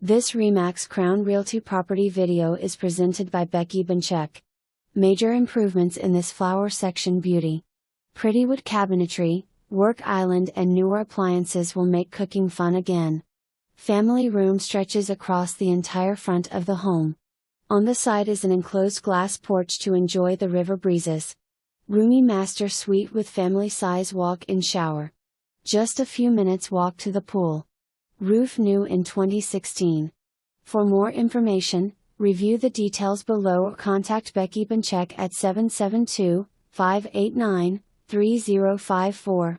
This Remax Crown Realty property video is presented by Becky Boncek. Major improvements in this flower section beauty. Pretty wood cabinetry, work island and newer appliances will make cooking fun again. Family room stretches across the entire front of the home. On the side is an enclosed glass porch to enjoy the river breezes. Roomy Master Suite with family-size walk-in shower. Just a few minutes walk to the pool. Roof new in 2016. For more information, review the details below or contact Becky Boncek at 772-589-3054.